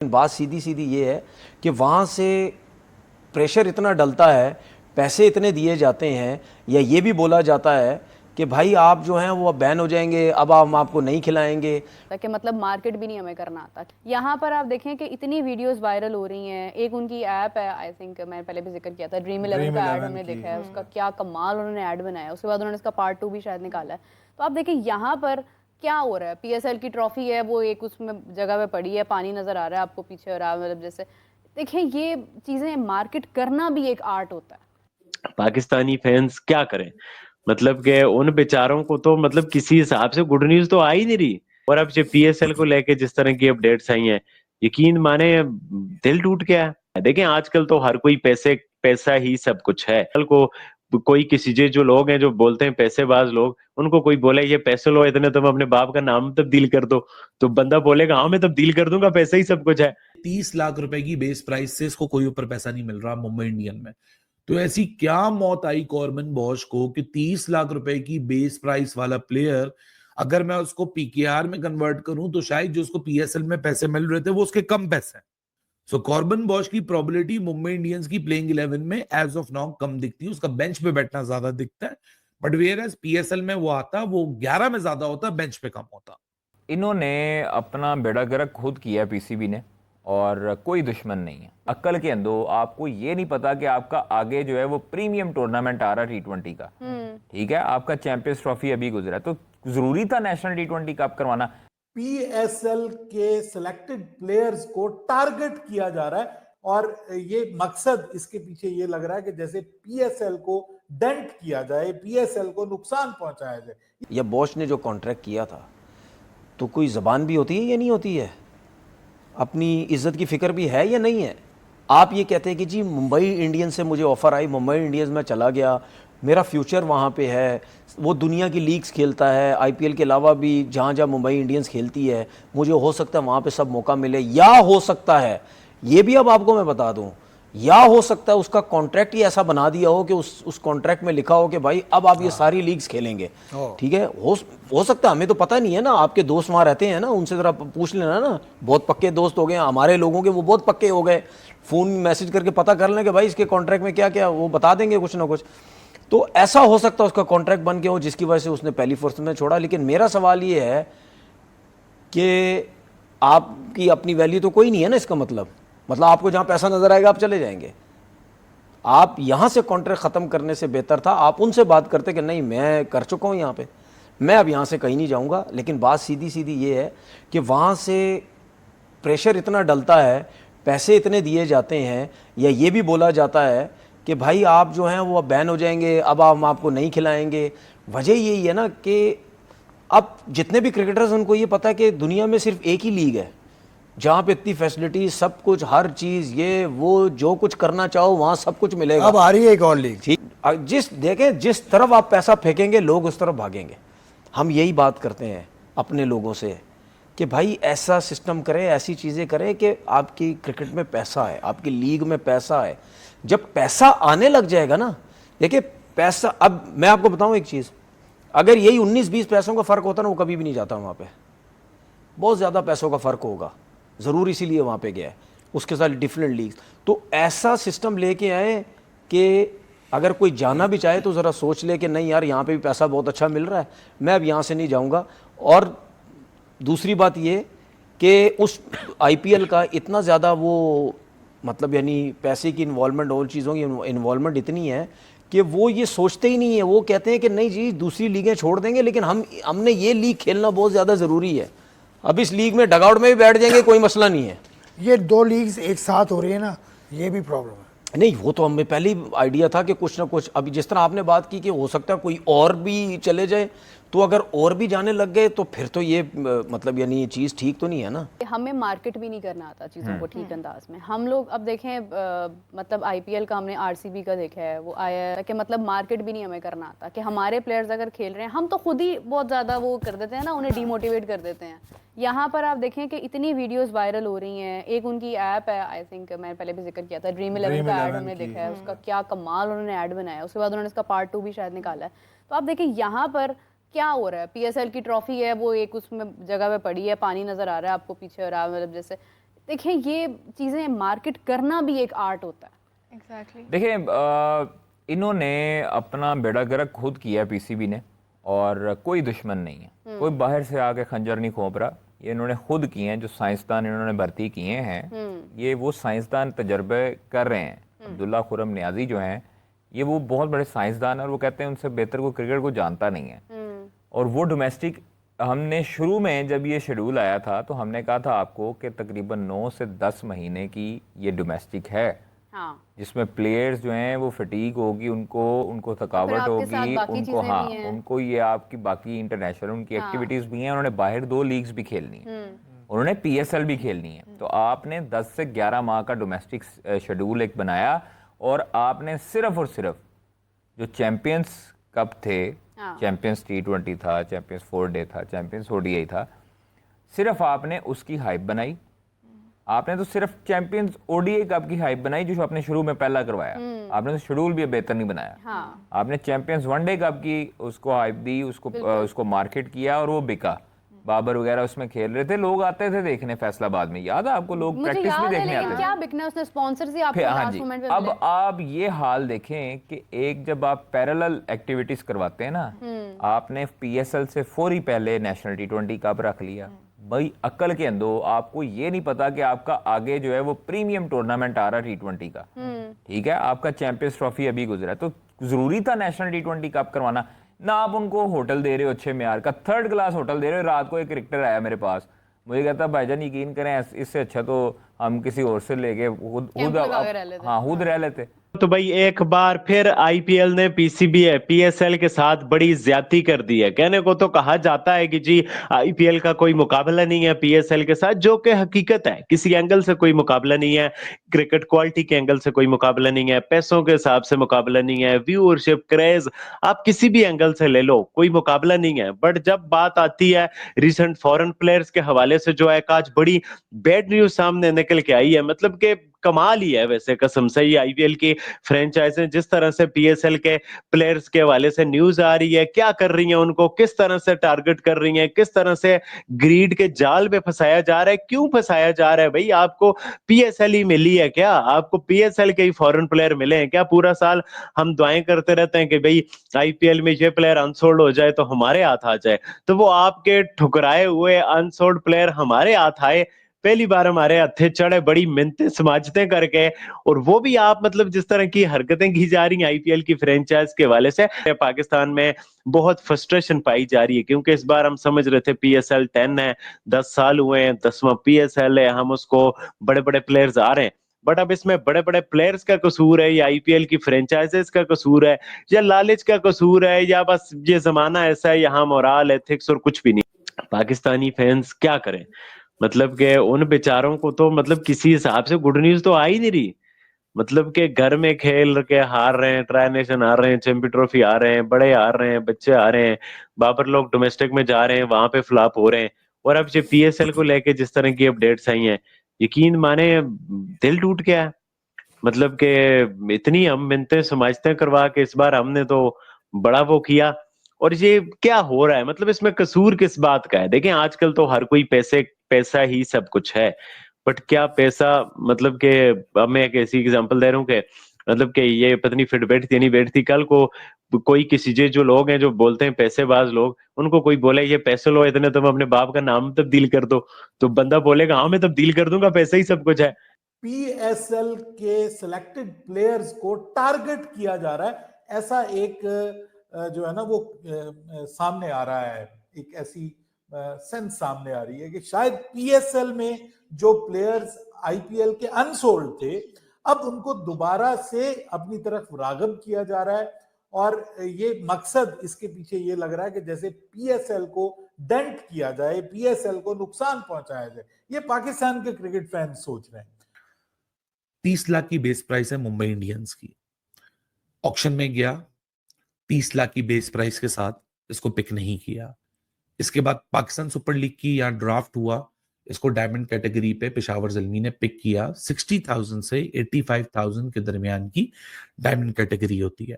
बात सीधी सीधी ये है कि वहाँ से प्रेशर इतना डलता है, पैसे इतने दिए जाते हैं, या ये भी बोला जाता है कि भाई आप जो हैं वो अब बैन हो जाएंगे, अब हम आपको नहीं खिलाएंगे। कि मतलब मार्केट भी नहीं हमें करना आता। यहाँ पर आप देखें कि इतनी वीडियोस वायरल हो रही हैं। एक उनकी ऐप है, आई थिंक मैंने पहले भी जिक्र किया था, ड्रीम 11 का ऐड हमने देखा है, उसका क्या कमाल उन्होंने ऐड बनाया। उसके बाद उन्होंने इसका पार्ट 2 भी शायद निकाला है। तो आप देखिए यहाँ पर क्या हो रहा है। पीएसएल की ट्रॉफी है, वो एक उसमें जगह पे पड़ी है, पानी नजर आ रहा है आपको पीछे, और मतलब जैसे देखिए ये चीजें मार्केट करना भी एक आर्ट होता है। पाकिस्तानी फैंस क्या करें, मतलब कि उन बेचारों को तो मतलब किसी हिसाब से गुड न्यूज तो आ ही नहीं रही। और अब जो पीएसएल को लेके जिस तरह की अपडेट्स आई हैं, यकीन माने दिल टूट गया है। देखें आजकल तो हर कोई पैसा ही सब कुछ है। कल को कोई किसी जो लोग हैं जो बोलते हैं पैसेबाज लोग, उनको कोई बोले ये पैसे लो इतने, तुम अपने बाप का नाम तब्दील कर दो, तो बंदा बोलेगा हाँ मैं तब्दील कर दूंगा, पैसा ही सब कुछ है। 30 लाख रुपए की बेस प्राइस से इसको कोई ऊपर पैसा नहीं मिल रहा मुंबई इंडियन में। तो ऐसी क्या मौत आई कॉर्बिन बॉश को कि 30 लाख रुपए की बेस प्राइस वाला प्लेयर, अगर मैं उसको पीकेआर में कन्वर्ट करूं तो शायद जो उसको पीएसएल में पैसे मिल रहे थे वो उसके कम पैसे हैं। सो कॉर्बिन बॉश की प्रोबेबिलिटी मुंबई इंडियंस की प्लेइंग 11 में एज ऑफ नाउ कम दिखती है, उसका बेंच पे बैठना ज्यादा दिखता है। बट वेयर एज पीएसएल में वो आता, वो 11 में ज्यादा होता, बेंच पे कम होता। इन्होंने अपना बेड़ा गर्क खुद किया पीसीबी ने, और कोई दुश्मन नहीं है। अक्ल के अंदो आपको ये नहीं पता कि आपका आगे जो है वो प्रीमियम टूर्नामेंट आ रहा है T20 का, ठीक है, आपका चैंपियंस ट्रॉफी अभी गुजरा, तो जरूरी था नेशनल T20 कप करवाना। पीएसएल के सिलेक्टेड प्लेयर्स को टारगेट किया जा रहा है, और ये मकसद इसके पीछे ये लग रहा है कि जैसे पीएसएल को डेंट किया जाए, पीएसएल को नुकसान पहुंचाया जाए। या बॉश ने जो कॉन्ट्रैक्ट किया था, तो कोई ज़बान भी होती है या नहीं होती है, अपनी इज्जत की फिक्र भी है या नहीं है। आप ये कहते हैं कि जी मुंबई इंडियंस से मुझे ऑफ़र आई, मुंबई इंडियंस में चला गया, मेरा फ्यूचर वहाँ पे है, वो दुनिया की लीग्स खेलता है, आईपीएल के अलावा भी जहाँ जहाँ मुंबई इंडियंस खेलती है, मुझे हो सकता है वहाँ पे सब मौका मिले, या हो सकता है ये भी अब आपको मैं बता दूँ, या हो सकता है उसका कॉन्ट्रैक्ट ही ऐसा बना दिया हो कि उस कॉन्ट्रैक्ट में लिखा हो कि भाई अब आप ये सारी लीग्स खेलेंगे। ठीक है, हो सकता है, हमें तो पता नहीं है ना, आपके दोस्त वहाँ रहते हैं ना, उनसे ज़रा पूछ लेना ना, बहुत पक्के दोस्त हो गए हमारे लोगों के, वो बहुत पक्के हो गए, फ़ोन मैसेज करके पता कर लें कि भाई इसके कॉन्ट्रैक्ट में क्या क्या, वो बता देंगे कुछ ना कुछ। तो ऐसा हो सकता है उसका कॉन्ट्रैक्ट बन के हो जिसकी वजह से उसने पहली फुर्सत में छोड़ा। लेकिन मेरा सवाल ये है कि आपकी अपनी वैल्यू तो कोई नहीं है ना, इसका मतलब आपको जहाँ पैसा नजर आएगा आप चले जाएंगे। आप यहाँ से कॉन्ट्रैक्ट ख़त्म करने से बेहतर था आप उनसे बात करते कि नहीं मैं कर चुका हूँ यहाँ पे, मैं अब यहाँ से कहीं नहीं जाऊँगा। लेकिन बात सीधी सीधी ये है कि वहाँ से प्रेशर इतना डलता है, पैसे इतने दिए जाते हैं, या ये भी बोला जाता है कि भाई आप जो हैं वो अब बैन हो जाएंगे, अब हम आपको नहीं खिलाएंगे। वजह यही है ना कि अब जितने भी क्रिकेटर्स उनको ये पता है कि दुनिया में सिर्फ एक ही लीग है जहाँ पे इतनी फैसिलिटी, सब कुछ, हर चीज़, ये वो जो कुछ करना चाहो वहाँ सब कुछ मिलेगा। अब आ रही है एक और लीग। ठीक, जिस तरफ आप पैसा फेंकेंगे लोग उस तरफ भागेंगे। हम यही बात करते हैं अपने लोगों से कि भाई ऐसा सिस्टम करें, ऐसी चीज़ें करें कि आपकी क्रिकेट में पैसा है, आपकी लीग में पैसा है। जब पैसा आने लग जाएगा ना, देखिए पैसा, अब मैं आपको बताऊं एक चीज़, अगर यही 19-20 पैसों का फ़र्क होता ना, वो कभी भी नहीं जाता वहाँ पे। बहुत ज़्यादा पैसों का फ़र्क होगा, ज़रूर इसीलिए वहाँ पे गया है, उसके साथ डिफरेंट लीग्स। तो ऐसा सिस्टम लेके आए कि अगर कोई जाना भी चाहे तो ज़रा सोच ले कि नहीं यार यहाँ पे भी पैसा बहुत अच्छा मिल रहा है, मैं अब यहाँ से नहीं जाऊँगा। और दूसरी बात ये कि उस आईपीएल का इतना ज़्यादा वो यानी पैसे की इन्वॉल्वमेंट और चीज़ों की इन्वॉल्वमेंट इतनी है कि वो ये सोचते ही नहीं है। वो कहते हैं कि नहीं जी दूसरी लीगें छोड़ देंगे, लेकिन हमने ये लीग खेलना बहुत ज़्यादा ज़रूरी है। अब इस लीग में डगआउट में भी बैठ जाएंगे, कोई मसला नहीं है। ये दो लीग्स एक साथ हो रही है ना, ये भी प्रॉब्लम है। नहीं, वो तो हमें पहले ही आइडिया था कि कुछ ना कुछ, अभी जिस तरह आपने बात की कि हो सकता है कोई और भी चले जाए, तो अगर और भी जाने लग गए तो फिर तो ये यानी ये चीज़ ठीक तो नहीं है ना। हमें मार्केट भी नहीं करना आता चीज़ों को ठीक अंदाज में। हम लोग अब देखें आईपीएल का हमने आरसीबी का देखा है, वो आया है कि मार्केट भी नहीं हमें करना आता कि हमारे प्लेयर्स अगर खेल रहे हैं हम तो खुद ही बहुत ज़्यादा वो कर देते हैं ना, उन्हें डीमोटिवेट कर देते हैं। यहाँ पर आप देखें कि इतनी वीडियोस वायरल हो रही हैं। एक उनकी ऐप है, आई थिंक मैंने पहले भी जिक्र किया था, ड्रीम 11 का ऐड हमने देखा है, उसका क्या कमाल उन्होंने ऐड बनाया। उसके बाद उन्होंने इसका पार्ट 2 भी शायद निकाला है। तो आप देखिए यहाँ पर क्या हो रहा है। पीएसएल की ट्रॉफी है, वो एक उसमें जगह पे पड़ी है, पानी नजर आ रहा है आपको पीछे, और मतलब जैसे देखिए ये चीजें मार्केट करना भी एक आर्ट होता है। एग्जैक्टली देखिए इन्होंने अपना बेड़ा गर्क खुद किया पीसीबी ने, और कोई दुश्मन नहीं है, कोई बाहर से आके खंजर नहीं खोप रहा, ये इन्होंने खुद किए हैं। जो साइंसदान इन्होंने भर्ती किए हैं, ये वो साइंसदान तजर्बे कर रहे हैं। अब्दुल्ला खुरम नियाजी जो हैं, ये वो बहुत बड़े साइंसदान हैं, और वो कहते हैं उनसे बेहतर कोई क्रिकेट को जानता नहीं है। और वो डोमेस्टिक, हमने शुरू में जब ये शेड्यूल आया था तो हमने कहा था आपको कि तकरीबन 9 से 10 महीने की ये डोमेस्टिक है, हाँ जिसमें प्लेयर्स जो हैं वो फटीग होगी, उनको थकावट आपके साथ होगी, बाकी उनको चीजें भी हैं। उनको ये आपकी बाकी इंटरनेशनल उनकी एक्टिविटीज भी हैं। उन्होंने बाहर 2 लीग्स भी खेलनी है, उन्होंने पीएसएल भी खेलनी है। तो आपने 10 से 11 माह का डोमेस्टिक शेड्यूल एक बनाया, और आपने सिर्फ और सिर्फ जो चैंपियंस कप थे, चैंपियंस T20 था, चैंपियंस 4 डे था, चैंपियंस ODI था, सिर्फ आपने उसकी हाइप बनाई। आपने तो सिर्फ चैंपियंस ODI कप की हाइप बनाई, जो आपने शुरू में पहला करवाया। आपने तो शेड्यूल भी बेहतर नहीं बनाया। हाँ। आपने चैंपियंस वनडे कप की उसको हाइप दी, उसको मार्केट किया, और वो बिका। बाबर वगैरह उसमें खेल रहे थे, लोग आते थे देखने फैसलाबाद में, याद है आपको? लोग मुझे प्रैक्टिस भी याद है, देखने लेकिन आते थे। क्या बिकना उसने, स्पॉन्सर्स ही आपको हाँ लास्ट जी। मोमेंट पे अब मिले। आप ये हाल देखें कि एक जब आप पैरेलल एक्टिविटीज करवाते हैं ना, आपने PSL से फौरी पहले नेशनल T20 कप रख लिया। भाई अक्ल के अंदो, आपको ये नहीं पता कि आपका आगे जो है वो प्रीमियम टूर्नामेंट आ रहा T20 का, ठीक है? आपका चैंपियंस ट्रॉफी अभी गुजरा, तो जरूरी था नेशनल T20 कप करवाना ना? आप उनको होटल दे रहे हो अच्छे म्यार का, 3rd क्लास होटल दे रहे हो। रात को एक क्रिकेटर आया मेरे पास, मुझे कहता भाईजान यकीन करें, इससे अच्छा तो हम किसी और से लेके खुद खुद रह लेते। तो भाई एक बार फिर आईपीएल ने पीएसएल के साथ बड़ी ज्यादती कर दी है। कहने को तो कहा जाता है कि जी आईपीएल का कोई मुकाबला नहीं है पीएसएल के साथ, जो कि हकीकत है। किसी एंगल से कोई मुकाबला नहीं है, क्रिकेट क्वालिटी के एंगल से कोई मुकाबला नहीं है, पैसों के हिसाब से मुकाबला नहीं है, व्यूअरशिप, क्रेज, आप किसी भी एंगल से ले लो, कोई मुकाबला नहीं है। बट जब बात आती है रिसेंट फॉरेन प्लेयर्स के हवाले से, जो है आज बड़ी बैड न्यूज सामने निकल के आई है। मतलब कि कमाल ही है वैसे कसम से, ये आईपीएल की फ्रेंचाइजें जिस तरह से पीएसएल के प्लेयर्स के हवाले से न्यूज आ रही है, क्या कर रही हैं, उनको किस तरह से टारगेट कर रही हैं, किस तरह से ग्रीड के जाल में फंसाया जा रहा है। क्यों फंसाया जा रहा है भाई? आपको पीएसएल ही मिली है क्या? आपको पीएसएल के ही फॉरेन प्लेयर मिले हैं क्या? पूरा साल हम दुआएं करते रहते हैं कि भाई आईपीएल में ये प्लेयर अनसोल्ड हो जाए तो हमारे हाथ आ जाए, तो वो आपके ठुकराए हुए अनसोल्ड प्लेयर हमारे हाथ आए, पहली बार हमारे हथे चढ़े, बड़ी मिन्नतें समाजतें करके, और वो भी आप मतलब जिस तरह की हरकतें की जा रही हैं आईपीएल की फ्रेंचाइज के हवाले से, पाकिस्तान में बहुत फ्रस्ट्रेशन पाई जा रही है। क्योंकि इस बार हम समझ रहे थे पीएसएल 10 है, 10 साल हुए हैं, 10वां पीएसएल है, हम उसको बड़े बड़े प्लेयर्स आ रहे हैं। बट अब इसमें बड़े बड़े प्लेयर्स का कसूर है, या आईपीएल की फ्रेंचाइजेस का कसूर है, या लालच का कसूर है, या बस ये जमाना ऐसा है, यहाँ मोरल एथिक्स और कुछ भी नहीं। पाकिस्तानी फैंस क्या करें? मतलब कि उन बेचारों को तो मतलब किसी हिसाब से गुड न्यूज तो आ ही नहीं रही। मतलब कि घर में खेल के हार रहे हैं, ट्राई नेशन हार रहे हैं, चैंपियन ट्रॉफी हार रहे हैं, बड़े हार रहे हैं, बच्चे हार रहे हैं, बाबर लोग डोमेस्टिक में जा रहे हैं, वहां पे फ्लॉप हो रहे हैं। और अब जो पीएसएल को लेके जिस तरह की अपडेट्स आई हैं, यकीन माने दिल टूट गया है। मतलब कि इतनी हम मिन्नतें समाजतें करवा के इस बार हमने तो बड़ा वो किया, और ये क्या हो रहा है? मतलब इसमें कसूर किस बात का है? देखें आजकल तो हर कोई पैसा ही सब कुछ है, बट क्या पैसा, मतलब कि अब मैं एक ऐसी एग्जांपल दे रहा हूँ कि मतलब कि ये पत्नी फिट बैठती नहीं बैठती, कल को कोई किसी जो लोग हैं जो बोलते हैं पैसेबाज लोग, उनको कोई बोले ये पैसे लो इतने, तुम अपने बाप का नाम तब्दील कर दो, तो बंदा बोलेगा हाँ मैं तब्दील कर दूंगा, पैसा ही सब कुछ है। पीएसएल के सिलेक्टेड प्लेयर्स को टारगेट किया जा रहा है, ऐसा एक जो है ना वो सामने आ रहा है, एक ऐसी सेंस सामने आ रही है कि शायद पीएसएल में जो प्लेयर्स आईपीएल के अनसोल्ड थे, अब उनको दोबारा से अपनी तरफ राग़िब किया जा रहा है। और ये मकसद इसके पीछे ये लग रहा है कि जैसे पीएसएल को डेंट किया जाए, पीएसएल को नुकसान पहुंचाया जाए, ये पाकिस्तान के क्रिकेट फैंस सोच रहे हैं। 30 लाख की बेस प्राइस है मुंबई इंडियंस की। ऑक्शन में गया, 30 लाख की बेस प्राइस के साथ इसको पिक नहीं किया। इसके बाद पाकिस्तान सुपर लीग की यहाँ ड्राफ्ट हुआ, इसको डायमंड कैटेगरी पे पेशावर ज़ल्मी ने पिक किया। 60,000 से 85,000 के दरमियान की डायमंड कैटेगरी होती है।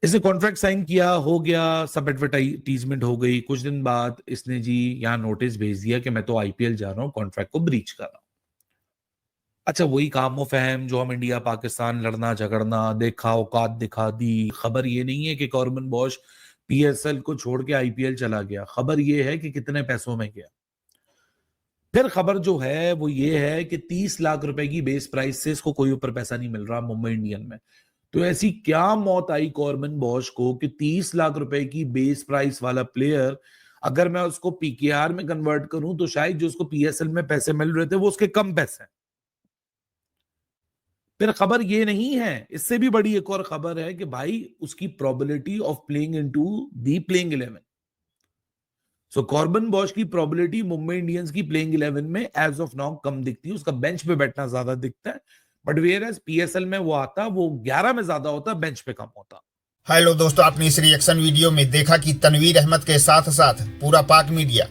इसने कॉन्ट्रैक्ट साइन किया, हो गया, सब एडवर्टाइजमेंट हो गई। कुछ दिन बाद इसने जी यहाँ नोटिस भेज दिया कि मैं तो आईपीएल जा रहा हूँ, कॉन्ट्रैक्ट को ब्रीच कर रहा हूँ। अच्छा, वही काम और फहम जो हम इंडिया पाकिस्तान लड़ना झगड़ना, देखा औकात दिखा दी। खबर ये नहीं है कि कॉर्बन बॉश पीएसएल को छोड़ के आईपीएल चला गया, खबर ये है कि कितने पैसों में गया। फिर खबर जो है वो ये है कि 30 लाख रुपए की बेस प्राइस से इसको कोई ऊपर पैसा नहीं मिल रहा मुंबई इंडियन में। तो ऐसी क्या मौत आई कॉर्बन बॉश को कि 30 लाख रुपए की बेस प्राइस वाला प्लेयर, अगर मैं उसको पीकेआर में कन्वर्ट करूं तो शायद जो उसको पीएसएल में पैसे मिल रहे थे वो उसके कम पैसे हैं। फिर खबर ये नहीं है, इससे भी बड़ी एक और खबर है कि भाई उसकी probability of playing into the playing 11। So carbon Bosch की प्रोबेबिलिटी मुंबई इंडियंस की प्लेइंग 11 में एज ऑफ नाउ कम दिखती है, उसका बेंच पे बैठना ज्यादा दिखता है। बट वेयर एज पीएसएल में वो आता, वो 11 में ज्यादा होता, बेंच पे कम होता। हेलो दोस्तों, आपने इस रिएक्शन वीडियो में देखा कि तनवीर अहमद के साथ साथ पूरा पाक मीडिया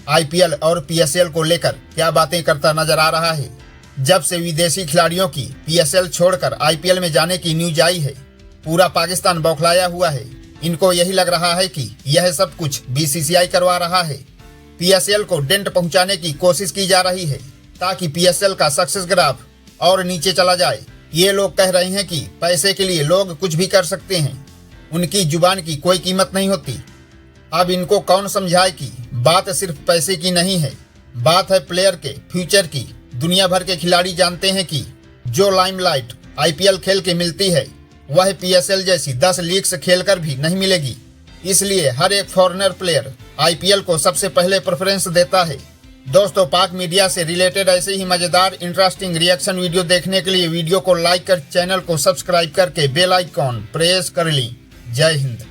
आईपीएल और पीएसएल को लेकर क्या बातें करता नजर आ रहा है। जब से विदेशी खिलाड़ियों की पीएसएल छोड़कर आईपीएल में जाने की न्यूज आई है, पूरा पाकिस्तान बौखलाया हुआ है। इनको यही लग रहा है कि यह सब कुछ बीसीसीआई करवा रहा है। पीएसएल को डेंट पहुंचाने की कोशिश की जा रही है ताकि पीएसएल का सक्सेस ग्राफ और नीचे चला जाए। ये लोग कह रहे हैं कि पैसे के लिए लोग कुछ भी कर सकते हैं, उनकी जुबान की कोई कीमत नहीं होती। अब इनको कौन समझाए कि बात सिर्फ पैसे की नहीं है, बात है प्लेयर के फ्यूचर की। दुनिया भर के खिलाड़ी जानते हैं कि जो लाइमलाइट आईपीएल खेल के मिलती है वह पीएसएल जैसी 10 लीग्स खेलकर भी नहीं मिलेगी। इसलिए हर एक फॉरेनर प्लेयर आईपीएल को सबसे पहले प्रेफरेंस देता है। दोस्तों, पाक मीडिया से रिलेटेड ऐसे ही मजेदार इंटरेस्टिंग रिएक्शन वीडियो देखने के लिए वीडियो को लाइक कर चैनल को सब्सक्राइब करके बेल आइकॉन प्रेस कर ली। जय हिंद।